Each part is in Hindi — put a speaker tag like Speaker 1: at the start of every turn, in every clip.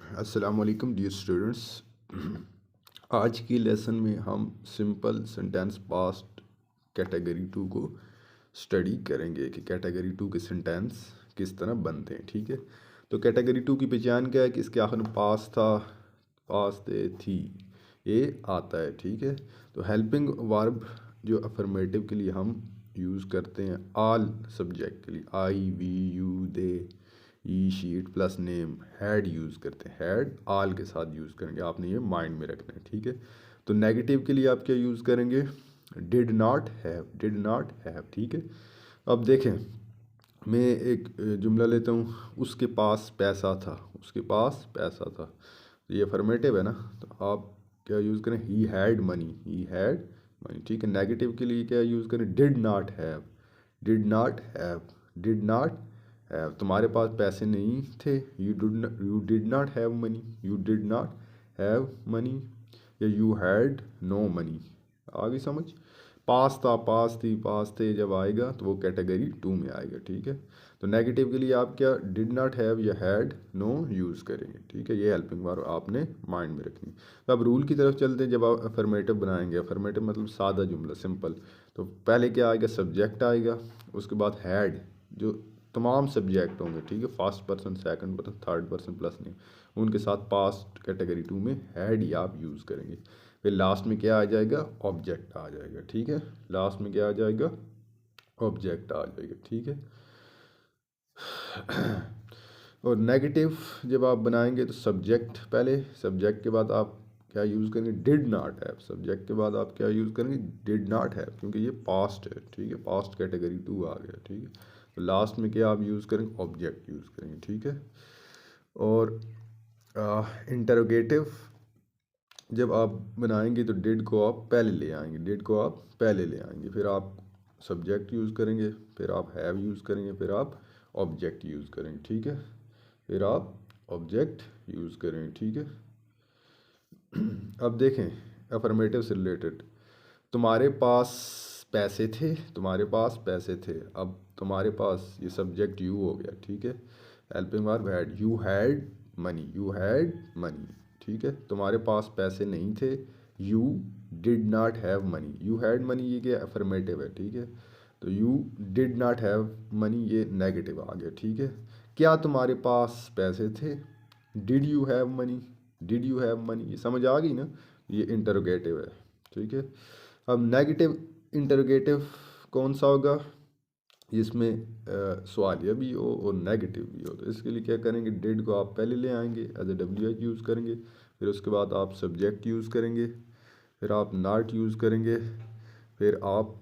Speaker 1: अस्सलाम वालेकुम डियर स्टूडेंट्स। आज की लेसन में हम simple sentence past category to को स्टडी करेंगे कि कैटेगरी टू के सेंटेंस किस तरह बनते हैं। ठीक है, तो कैटेगरी टू की पहचान क्या है कि इसके आखिर में पास था, पास थे, थी, ये आता है। ठीक है, तो हेल्पिंग वर्ब जो अफर्मेटिव के लिए हम यूज़ करते हैं आल सब्जेक्ट के लिए, I, we, you, they, he, she it plus name, had यूज़ करते हैं। हैड आल के साथ यूज़ करेंगे, आपने ये माइंड में रखना है। ठीक है, तो नेगेटिव के लिए आप क्या यूज़ करेंगे? Did not have, did not have. ठीक है, अब देखें, मैं एक जुमला लेता हूँ, उसके पास पैसा था, उसके पास पैसा था, तो ये अफर्मेटिव है ना, तो आप क्या यूज़ करें? He had money, he had money. ठीक है, नेगेटिव के लिए क्या यूज़ करें? Did not have, did not have, did not have, तुम्हारे पास पैसे नहीं थे, you did not have money, you did not have money, या यू हैड नो मनी। आ गई समझ? पास था, पास थी, पास थे जब आएगा तो वो कैटेगरी टू में आएगा। ठीक है, तो नेगेटिव के लिए आप क्या डिड नॉट हैव या हैड नो यूज़ करेंगे। ठीक है, ये हेल्पिंग वर्ब आपने माइंड में रखनी। तो अब रूल की तरफ चलते हैं। जब आप अफर्मेटिव बनाएंगे, अफर्मेटिव मतलब सादा जुमला, सिंपल, तो पहले क्या आएगा? सब्जेक्ट आएगा, उसके बाद हैड, जो तमाम सब्जेक्ट होंगे। ठीक है, first person, second person, third person plus name, उनके साथ पास्ट कैटेगरी टू में हैड ही आप यूज़ करेंगे। फिर लास्ट में क्या आ जाएगा? ऑब्जेक्ट आ जाएगा। ठीक है, लास्ट में क्या आ जाएगा? ऑब्जेक्ट आ जाएगा। ठीक है, और नेगेटिव जब आप बनाएंगे तो सब्जेक्ट पहले, सब्जेक्ट के बाद आप क्या यूज़ करेंगे? Did not have. सब्जेक्ट के बाद आप क्या यूज़ करेंगे? डिड नॉट हैव, क्योंकि ये पास्ट है। ठीक है, पास्ट कैटेगरी टू आ गया। ठीक है, तो लास्ट में क्या आप यूज़ करेंगे? ऑब्जेक्ट यूज़ करेंगे। ठीक है, और इंटरोगेटिव जब आप बनाएंगे तो डिड को आप पहले ले आएंगे, डिड को आप पहले ले आएंगे, फिर आप सब्जेक्ट यूज़ करेंगे, फिर आप हैव यूज़ करेंगे, फिर आप ऑब्जेक्ट यूज़ करेंगे। ठीक है, फिर आप ऑब्जेक्ट यूज़ करेंगे। ठीक है, अब देखें अफर्मेटिव से रिलेटेड, तुम्हारे पास पैसे थे, तुम्हारे पास पैसे थे, अब तुम्हारे पास ये सब्जेक्ट यू हो गया। ठीक है, helping verb had, you had money, you had money. ठीक है, तुम्हारे पास पैसे नहीं थे, you did not have money, you had money, ये क्या अफर्मेटिव है। ठीक है, तो you did not have money, ये नेगेटिव आ गया। ठीक है, क्या तुम्हारे पास पैसे थे? Did you have money, did you have money, ये समझ आ गई ना, ये इंटरोगेटिव है। ठीक है, अब नेगेटिव इंटरोगेटिव कौन सा होगा? जिसमें सवालिया भी हो और नेगेटिव भी हो, तो इसके लिए क्या करेंगे? डिड को आप पहले ले आएंगे, as a W H use करेंगे, फिर उसके बाद आप सब्जेक्ट यूज़ करेंगे, फिर आप नॉट यूज़ करेंगे, फिर आप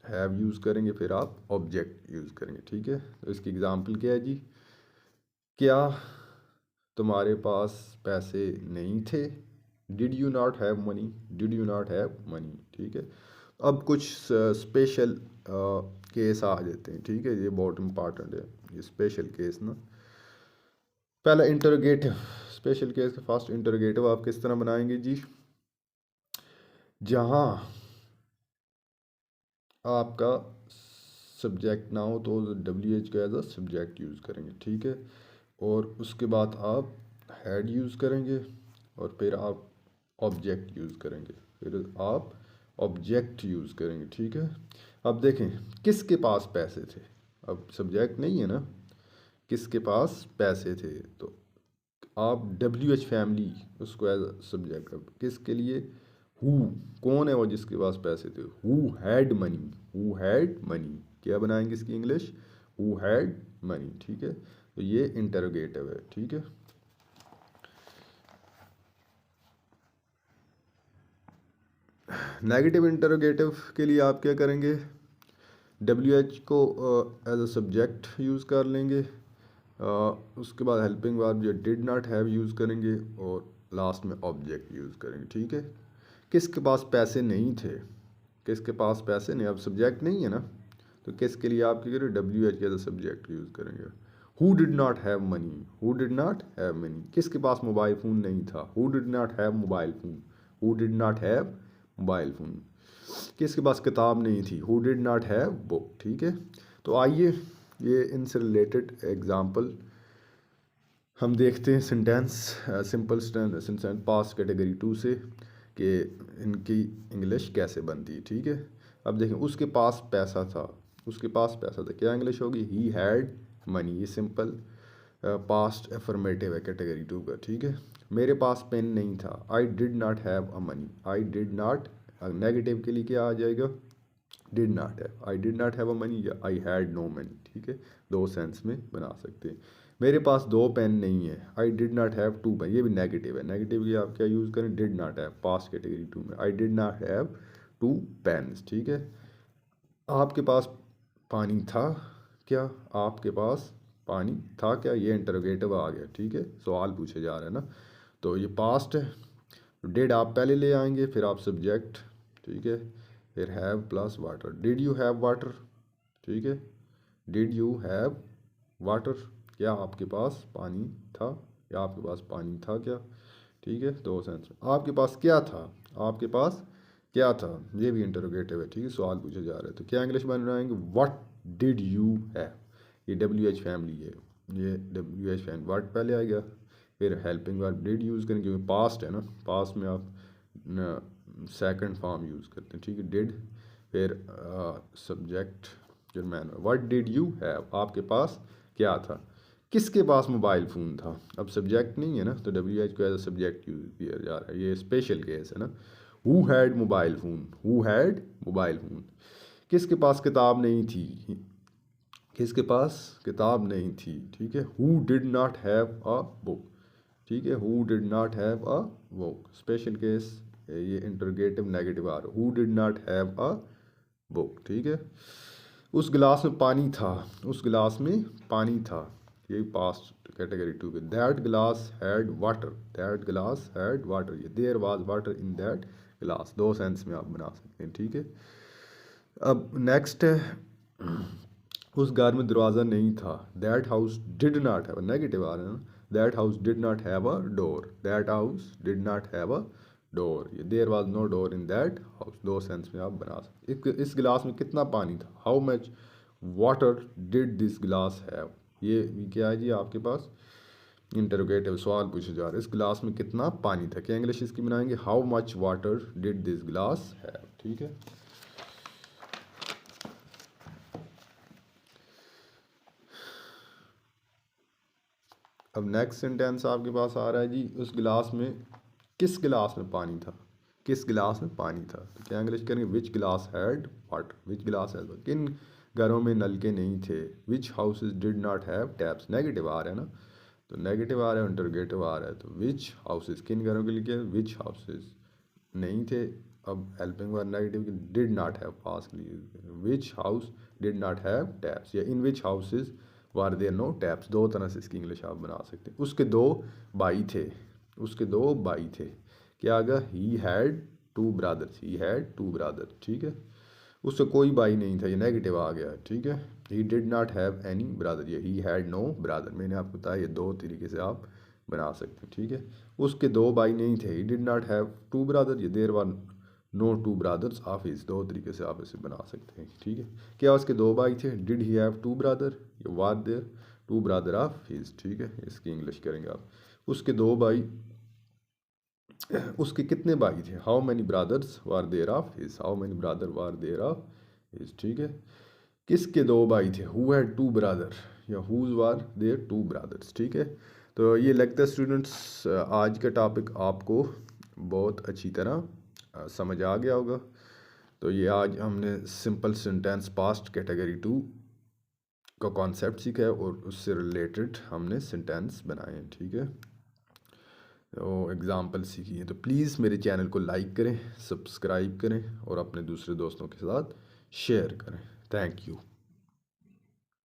Speaker 1: हैव यूज़ करेंगे, फिर आप ऑब्जेक्ट यूज़ करेंगे। ठीक है, तो इसकी एग्ज़ाम्पल क्या है जी? क्या तुम्हारे पास पैसे नहीं थे? Did you not have money, did you not have money. ठीक है, अब कुछ स्पेशल केस आ जाते हैं। ठीक है, ये बहुत इंपॉर्टेंट है, ये स्पेशल केस ना। पहला इंटरोगेटिव, स्पेशल केस का फर्स्ट इंटरोगेटिव आप किस तरह बनाएंगे जी? जहाँ आपका सब्जेक्ट ना हो तो डब्ल्यू एच का एज अ सब्जेक्ट यूज़ करेंगे। ठीक है, और उसके बाद आप हैड यूज़ करेंगे, और फिर आप ऑब्जेक्ट यूज़ करेंगे, फिर आप ऑब्जेक्ट यूज़ करेंगे। ठीक है, अब देखें किसके पास पैसे थे, अब सब्जेक्ट नहीं है ना, किसके पास पैसे थे, तो आप डब्ल्यू एच फैमिली उसको एज सब्जेक्ट, अब किसके लिए? हु, कौन है वो जिसके पास पैसे थे? Who had money, who had money, क्या बनाएंगे इसकी इंग्लिश? Who had money. ठीक है, तो ये इंटरोगेटिव है। ठीक है, नेगेटिव इंटरोगेटिव के लिए आप क्या करेंगे? डब्ल्यू एच को एज अ सब्जेक्ट यूज़ कर लेंगे, उसके बाद हेल्पिंग वर्ब जो डिड नॉट हैव यूज़ करेंगे, और लास्ट में ऑब्जेक्ट यूज़ करेंगे। ठीक है, किसके पास पैसे नहीं थे? किसके पास पैसे नहीं, अब सब्जेक्ट नहीं है ना, तो किसके लिए आप क्या करें? W H as a subject use करेंगे। Who did not have money, who did not have money, किसके पास मोबाइल फ़ोन नहीं था? Who did not have mobile phone, who did not have mobile phone, किसके पास किताब नहीं थी? Who did not have book. ठीक है, तो आइए ये इनसे रिलेटेड एग्जांपल हम देखते हैं sentence simple sentence past category 2 से कि इनकी इंग्लिश कैसे बनती है। ठीक है, अब देखें, उसके पास पैसा था, उसके पास पैसा था, क्या इंग्लिश होगी? He had money. ये सिंपल पास्ट एफर्मेटिव है कैटेगरी 2 का। ठीक है, मेरे पास पेन नहीं था, आई did not have a money. I did not, negative के लिए क्या आ जाएगा? Did not have. I did not have a money या आई हैड नो मनी। ठीक है, दो सेंस में बना सकते हैं। मेरे पास दो पेन नहीं है, I did not have two pen. ये भी नेगेटिव है, नेगेटिव की आप क्या यूज़ करें? Did not have, past category 2 में। I did not have two pens. ठीक है, आपके पास पानी था क्या? आपके पास पानी था क्या? ये इंटरोगेटिव आ गया। ठीक है, सवाल पूछे जा रहे हैं ना, तो ये पास्ट है। डिड आप पहले ले आएंगे, फिर आप सब्जेक्ट। ठीक है, फिर have plus water. Did you have water? ठीक है, डिड यू हैव वाटर? क्या आपके पास पानी था, या आपके पास पानी था क्या? ठीक है, दो सेंस में। आपके पास क्या था? आपके पास क्या था? ये भी इंटरोगेटिव है। ठीक है, सवाल पूछे जा रहे हैं, तो क्या इंग्लिश बन रहेंगे? What did you have? ये WH फैमिली है, ये WH फैमिली, व्हाट पहले आ गया, फिर हेल्पिंग वर्ब डिड यूज़ करेंगे क्योंकि पास्ट है ना, पास्ट में आप सेकंड फॉर्म यूज़ करते हैं। ठीक है, डिड, फिर सब्जेक्ट फिर man. What did you have? आपके पास क्या था? किसके पास मोबाइल फ़ोन था? अब सब्जेक्ट नहीं है ना, तो WH को एज अ सब्जेक्ट यूज किया जा रहा है, ये स्पेशल केस है ना। Who had mobile phone? Who had mobile phone? किसके पास किताब नहीं थी? किसके पास किताब नहीं थी? ठीक है, who did not have a book? ठीक है, who did not have a book, special case, ये इंटरोगेटिव नेगेटिव आ रहा है। Who did not have a book. ठीक है, उस गिलास में पानी था, उस गिलास में पानी था, ये पास्ट कैटेगरी 2 के। That glass had water, that glass had water, ये there was water in that glass, दो सेंस में आप बना सकते हैं। ठीक है, अब नेक्स्ट है, उस घर में दरवाज़ा नहीं था। That house did not have, negative आ रहा है ना, that house did not have a door, that house did not have a door, ये there was no door in that house, दो सेंस में आप बना सकते। इस गिलास में कितना पानी था? How much water did this गिलास हैव? ये क्या है जी आपके पास? इंटरोगेटिव, सवाल पूछे जा रहे हैं, इस गिलास में कितना पानी था? क्या इंग्लिश इसकी बनाएंगे? How much water did this गिलास हैव? ठीक है, अब नेक्स्ट सेंटेंस आपके पास आ रहा है जी, उस गिलास में, किस गिलास में पानी था? किस गिलास में पानी था? तो क्या इंग्लिश करेंगे? विच गिलास हैड वाटर? विच गिलास हैड, किन घरों में नलके नहीं थे? Which houses did not have taps, negative आ रहा है ना, तो नेगेटिव आ रहा है, इंटरोगेटिव आ रहा है, तो विच हाउसेज, किन घरों के लिए? विच हाउसेज नहीं थे। अब हेल्पिंग वर्ब नेगेटिव की, डिड नॉट हैव, पास के लिए, which house did not have taps, या in which houses were there no taps, दो तरह से इसकी इंग्लिश आप बना सकते हैं। उसके दो भाई थे, उसके दो भाई थे, क्या आ गया? He had two brothers, he had two brother. ठीक है, उससे कोई भाई नहीं था, ये नेगेटिव आ गया। ठीक है, ही did not have any brother, ये ही हैड नो ब्रदर, मैंने आपको बताया ये दो तरीके से आप बना सकते हैं। ठीक है, उसके दो भाई नहीं थे, he did not have two brother, ये there were no two brothers of his, दो तरीके से आप इसे बना सकते हैं। ठीक है, क्या उसके दो भाई थे? Did he have two brother, ये were there two brother of his. ठीक है, इसकी इंग्लिश करेंगे आप, उसके दो भाई, उसके कितने भाई थे? How many brothers were there of his, how many brother were there of his. ठीक है, किसके दो भाई थे? हु हैड टू ब्रदर, या whose were there two brothers. ठीक है, तो ये लगता है स्टूडेंट्स आज का टॉपिक आपको बहुत अच्छी तरह समझ आ गया होगा। तो ये आज हमने सिंपल सेंटेंस पास्ट कैटेगरी 2 का कॉन्सेप्ट सीखा है और उससे रिलेटेड हमने सेंटेंस बनाए हैं। ठीक है, तो एग्ज़ाम्पल सीखी है, तो प्लीज़ मेरे चैनल को लाइक करें, सब्सक्राइब करें और अपने दूसरे दोस्तों के साथ शेयर करें। Thank you.